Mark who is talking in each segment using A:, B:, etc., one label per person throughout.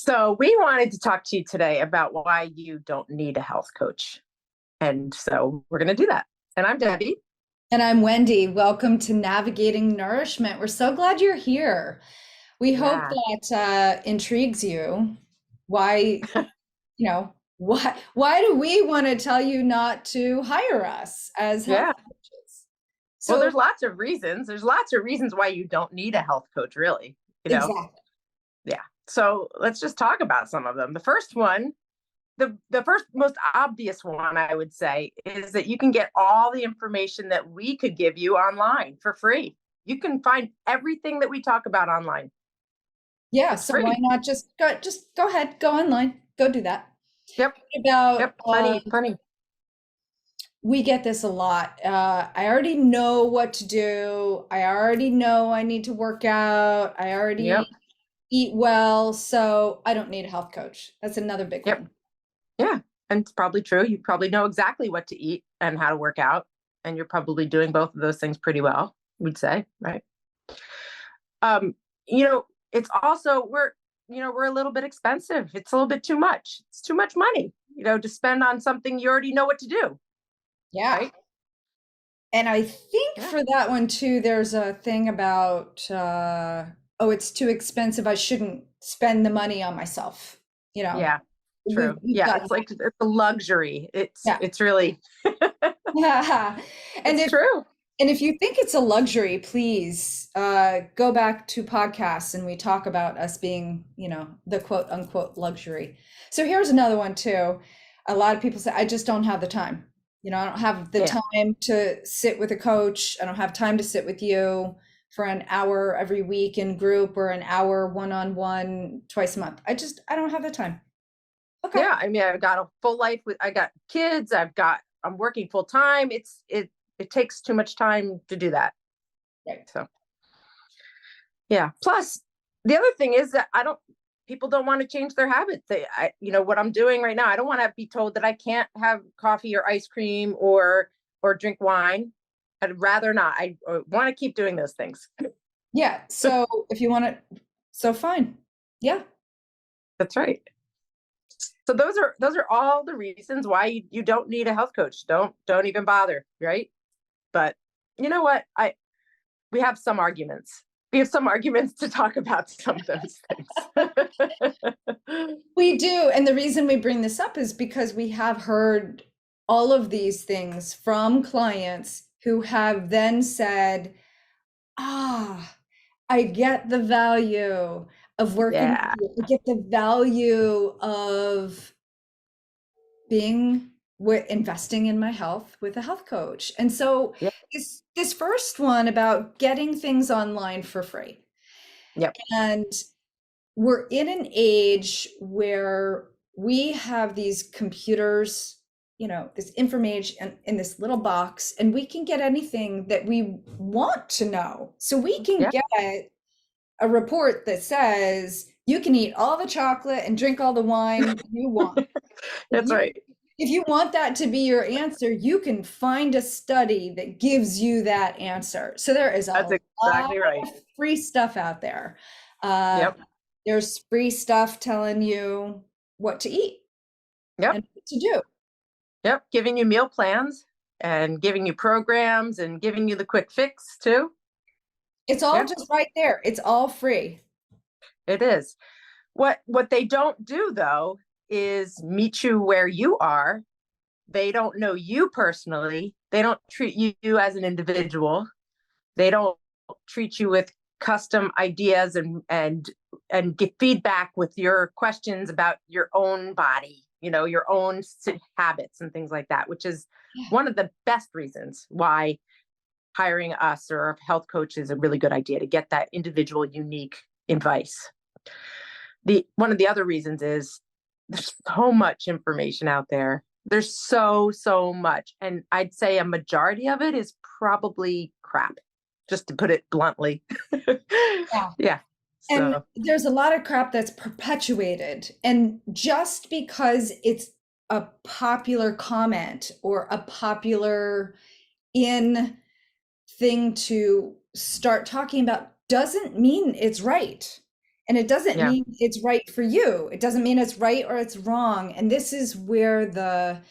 A: So, we wanted to talk to you today about why you don't need a health coach. And so, we're going to do that. And I'm Debbie.
B: And I'm Wendy. Welcome to Navigating Nourishment. We're so glad you're here. We hope
A: Yeah.
B: that intrigues you. Why, why do we want to tell you not to hire us as health
A: Yeah.
B: coaches?
A: Well,
B: So
A: there's lots of reasons. There's lots of reasons why you don't need a health coach, really. You know,
B: exactly.
A: yeah. So, let's just talk about some of them. The first one, the first most obvious one, I would say, is that you can get all the information that we could give you online for free. You can find everything that we talk about online.
B: Yeah,
A: It's
B: so why
A: free.
B: not just go ahead, go online, go do that.
A: Yep.
B: What about
A: Yep. Plenty.
B: we get this a lot. I already know what to do. I already know I need to work out. I
A: Yep.
B: already eat well, so I don't need a health coach. That's another big
A: Yep.
B: one.
A: Yeah, and it's probably true. You probably know exactly what to eat and how to work out, and you're probably doing both of those things pretty well, we'd say, right? Um, you know, it's also we're a little bit expensive. It's a little bit too much. It's too much money, to spend on something you already know what to do,
B: Yeah.
A: right?
B: And I think
A: Yeah.
B: for that one too, there's a thing about oh, it's too expensive. I shouldn't spend the money on myself. You know,
A: Yeah, true.
B: we've
A: Yeah,
B: got
A: it's like it's a luxury. It's
B: yeah.
A: it's really
B: And
A: it's
B: if
A: true.
B: And if you think it's a luxury, please go back to podcasts and we talk about us being, the quote unquote luxury. So here's another one too. A lot of people say, I just don't have the time. I don't have the
A: Yeah.
B: time to sit with a coach. I don't have time to sit with you for an hour every week in group or an hour one-on-one twice a month. I don't have the time. Okay.
A: Yeah, I mean, I've got a full life I got kids, I'm working full time. It takes too much time to do that.
B: Right.
A: So, yeah. Plus, the other thing is that people don't want to change their habits. What I'm doing right now, I don't want to be told that I can't have coffee or ice cream or drink wine. I'd rather not. I want to keep doing those things.
B: Yeah. So if you want to, so fine. Yeah.
A: That's right. So those are all the reasons why you don't need a health coach. Don't even bother, right? But you know what? We have some arguments. We have some arguments to talk about some of those things.
B: We do. And the reason we bring this up is because we have heard all of these things from clients who have then said, ah, I get the value of working with
A: Yeah.
B: you. I get the value of being investing in my health with a health coach. And so
A: Yep.
B: this first one about getting things online for free.
A: Yep.
B: And we're in an age where we have these computers, this information in this little box, and we can get anything that we want to know. So we can
A: Yep.
B: get a report that says you can eat all the chocolate and drink all the wine you want. If
A: That's
B: you
A: right.
B: if you want that to be your answer, you can find a study that gives you that answer. So there is a
A: That's
B: lot
A: exactly right.
B: of free stuff out there. Uh,
A: Yep.
B: there's free stuff telling you what to eat
A: Yep.
B: and what to do.
A: Yep. Giving you meal plans and giving you programs and giving you the quick fix too.
B: It's all
A: Yep.
B: just right there. It's all free.
A: It is. What they don't do though is meet you where you are. They don't know you personally. They don't treat you as an individual. They don't treat you with custom ideas and get feedback with your questions about your own body, your own habits and things like that, which is
B: Yeah.
A: one of the best reasons why hiring us or a health coach is a really good idea, to get that individual unique advice. The one of the other reasons is there's so much information out there. There's so much, and I'd say a majority of it is probably crap, just to put it bluntly.
B: Yeah.
A: Yeah.
B: And
A: So
B: there's a lot of crap that's perpetuated. And just because it's a popular comment or a popular in thing to start talking about doesn't mean it's right. And it doesn't
A: Yeah.
B: mean it's right for you. It doesn't mean it's right or it's wrong. And this is where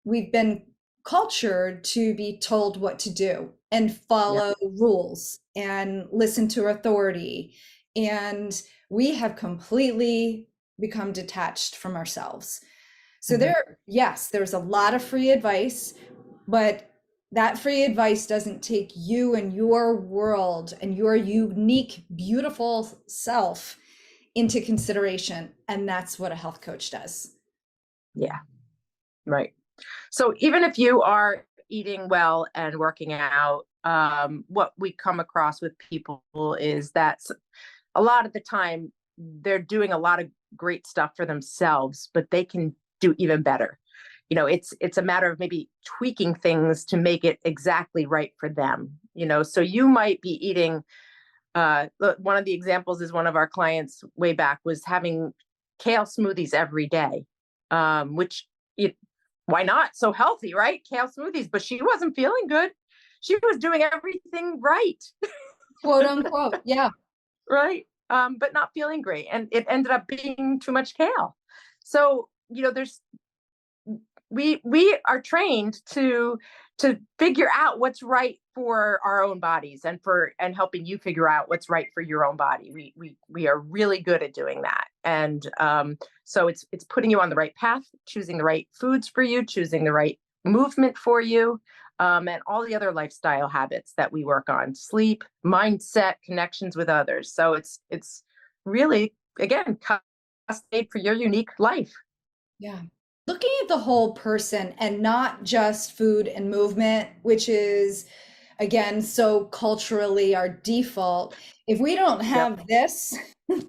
B: we've been cultured to be told what to do and
A: Yeah.
B: follow rules and listen to authority. And we have completely become detached from ourselves. So
A: Mhm.
B: yes, there's a lot of free advice, but that free advice doesn't take you and your world and your unique, beautiful self into consideration. And that's what a health coach does.
A: Yeah. Right. So even if you are eating well and working out, what we come across with people is that a lot of the time they're doing a lot of great stuff for themselves, but they can do even better. It's a matter of maybe tweaking things to make it exactly right for them. So you might be eating. One of the examples is one of our clients way back was having kale smoothies every day, which it, why not? So healthy, right? Kale smoothies, but she wasn't feeling good. She was doing everything right,
B: Quote unquote. Yeah.
A: right? But not feeling great. And it ended up being too much kale. So, there's we are trained to figure out what's right for our own bodies and helping you figure out what's right for your own body. We are really good at doing that. And so it's putting you on the right path, choosing the right foods for you, choosing the right movement for you, and all the other lifestyle habits that we work on: sleep, mindset, connections with others. So it's really, again, made for your unique life.
B: Yeah. Looking at the whole person and not just food and movement, which is, again, so culturally our default. If we don't
A: Yep.
B: have this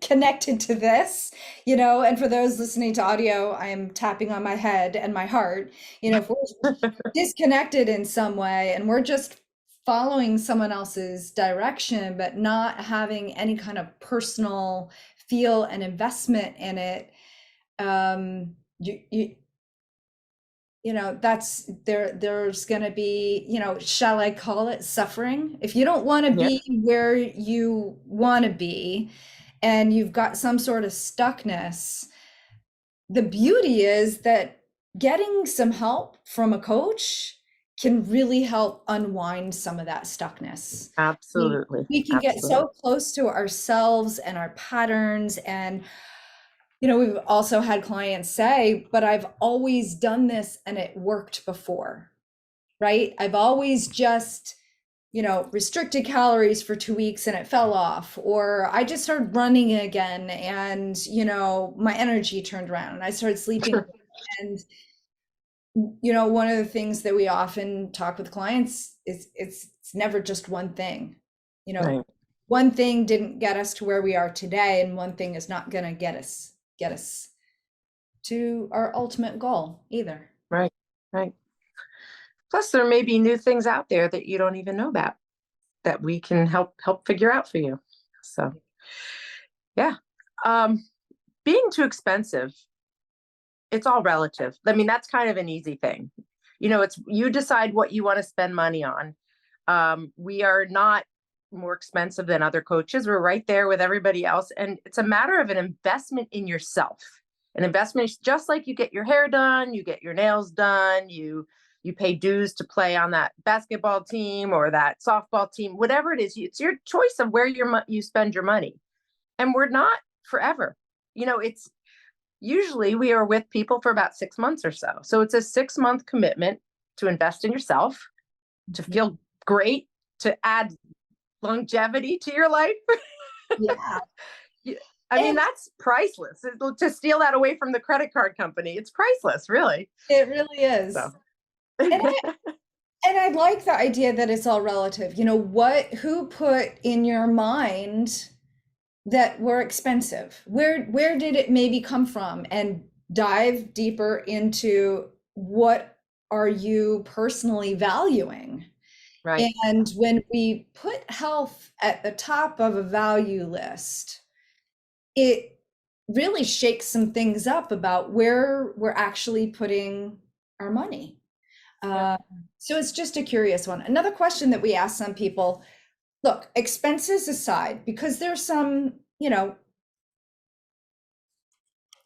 B: connected to this, and for those listening to audio, I am tapping on my head and my heart, if we're disconnected in some way and we're just following someone else's direction, but not having any kind of personal feel and investment in it, you that's there's going to be, shall I call it suffering? If you don't want to
A: Yeah,
B: be where you want to be and you've got some sort of stuckness, the beauty is that getting some help from a coach can really help unwind some of that stuckness. we,
A: absolutely.
B: we can get
A: Absolutely.
B: so close to ourselves and our patterns, and we've also had clients say, but I've always done this and it worked before, right? I've always just, restricted calories for 2 weeks and it fell off. Or I just started running again and, my energy turned around and I started sleeping. And, one of the things that we often talk with clients is it's never just one thing. You know,
A: Right.
B: one thing didn't get us to where we are today, and one thing is not going to get us to our ultimate goal either.
A: Right. Right. Plus, there may be new things out there that you don't even know about that we can help figure out for you. So, yeah. Um, Being too expensive, it's all relative. I mean, that's kind of an easy thing. It's you decide what you want to spend money on. We are not more expensive than other coaches. We're right there with everybody else. And it's a matter of an investment in yourself. An investment is just like you get your hair done, you get your nails done, you pay dues to play on that basketball team or that softball team, whatever it is. It's your choice of where you spend your money. And we're not forever. It's usually we are with people for about 6 months or so. So it's a 6 month commitment to invest in yourself, to feel great, to add longevity to your life.
B: Yeah.
A: I mean,
B: And
A: that's priceless. To steal that away from the credit card company, it's priceless, really.
B: it really
A: So,
B: is. And I like the idea that it's all relative. Who put in your mind that were expensive? Where did it maybe come from? And dive deeper into what are you personally valuing?
A: right,
B: And when we put health at the top of a value list, it really shakes some things up about where we're actually putting our money.
A: yep,
B: Uh, so it's just a curious one. Another question that we ask some people, look, expenses aside, because there's some,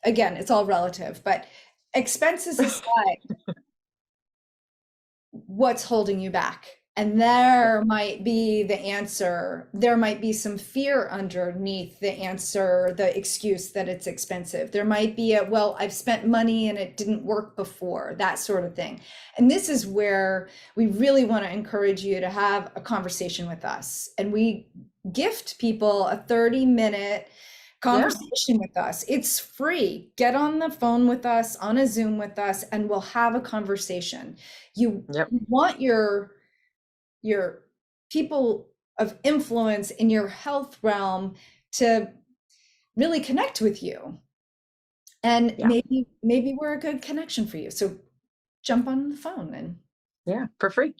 B: again, it's all relative, but expenses aside, what's holding you back? And
A: Yeah.
B: there might be the answer. There might be some fear underneath the answer, the excuse that it's expensive. There might be a, well, I've spent money and it didn't work before, that sort of thing. And this is where we really want to encourage you to have a conversation with us. And we gift people a 30-minute
A: Yeah.
B: conversation with us. It's free. Get on the phone with us, on a Zoom with us, and we'll have a conversation. You
A: Yep.
B: want your people of influence in your health realm to really connect with you. And
A: Yeah.
B: maybe we're a good connection for you. So jump on the phone and
A: Yeah. For free.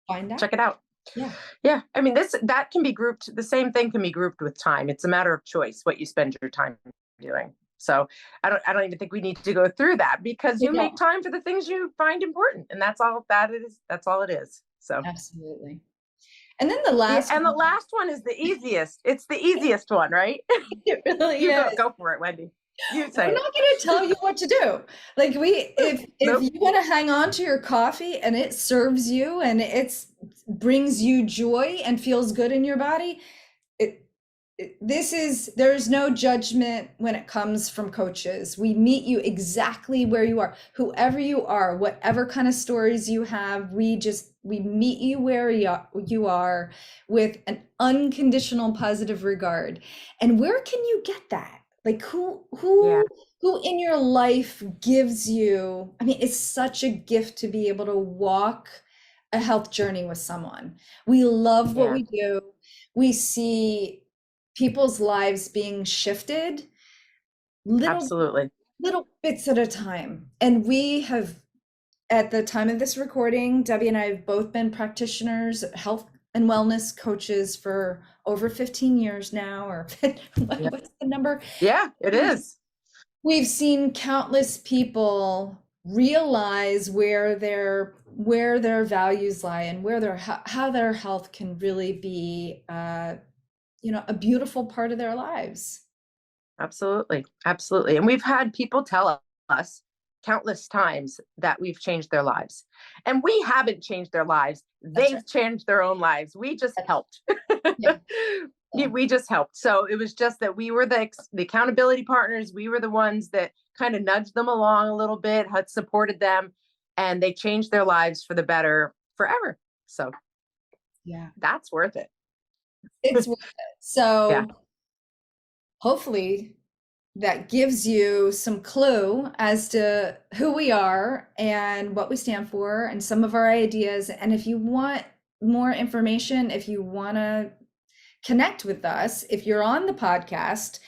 B: find out.
A: Check it out.
B: Yeah.
A: Yeah. I mean, that can be grouped. The same thing can be grouped with time. It's a matter of choice what you spend your time doing. So I don't even think we need to go through that, because
B: We
A: you make
B: don't.
A: time for the things you find important. And that's all that it is. That's all it is. So
B: Absolutely. And then the
A: yeah.
B: last
A: And the
B: one,
A: last one is the easiest. It's the easiest one, right?
B: it really
A: You
B: is.
A: go for it, Wendy. You
B: We're
A: say it.
B: not going to tell you what to do. Like if
A: Nope.
B: you want to hang on to your coffee and it serves you and it's brings you joy and feels good in your body, it, there's no judgment when it comes from coaches. We meet you exactly where you are, whoever you are, whatever kind of stories you have. We meet you where you are with an unconditional positive regard. And where can you get that? Like
A: Yeah.
B: who in your life gives you, I mean, it's such a gift to be able to walk a health journey with someone. We love what
A: Yeah.
B: we do. We see people's lives being shifted little
A: Absolutely.
B: little bits at a time. And we have, at the time of this recording, Debbie and I have both been practitioners, health and wellness coaches for over 15 years now, or
A: Yeah.
B: what's the number?
A: Yeah, it is.
B: We've seen countless people realize where their values lie and where their how their health can really be a beautiful part of their lives.
A: Absolutely. Absolutely. And we've had people tell us countless times that we've changed their lives. And we haven't changed their lives.
B: That's right.
A: They've changed their own lives. We just helped.
B: Yeah, yeah,
A: We just helped. So it was just that we were the accountability partners. We were the ones that kind of nudged them along a little bit, had supported them, and they changed their lives for the better forever. So
B: yeah.
A: that's worth it.
B: It's worth it.
A: Yeah.
B: So hopefully that gives you some clue as to who we are and what we stand for and some of our ideas. And if you want more information, if you want to connect with us, if you're on the podcast,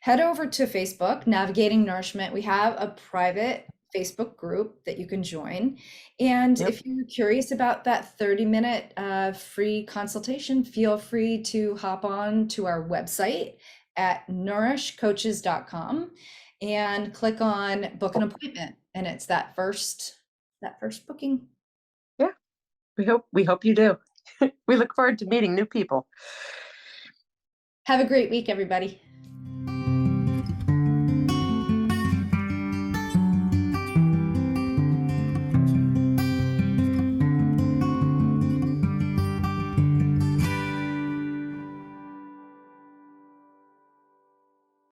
B: head over to Facebook, Navigating Nourishment. We have a private Facebook group that you can join. And
A: Yep.
B: if you're curious about that 30-minute free consultation, feel free to hop on to our website at nourishcoaches.com and click on book an appointment. And it's that first booking.
A: Yeah. We hope you do. We look forward to meeting new people.
B: Have a great week, everybody.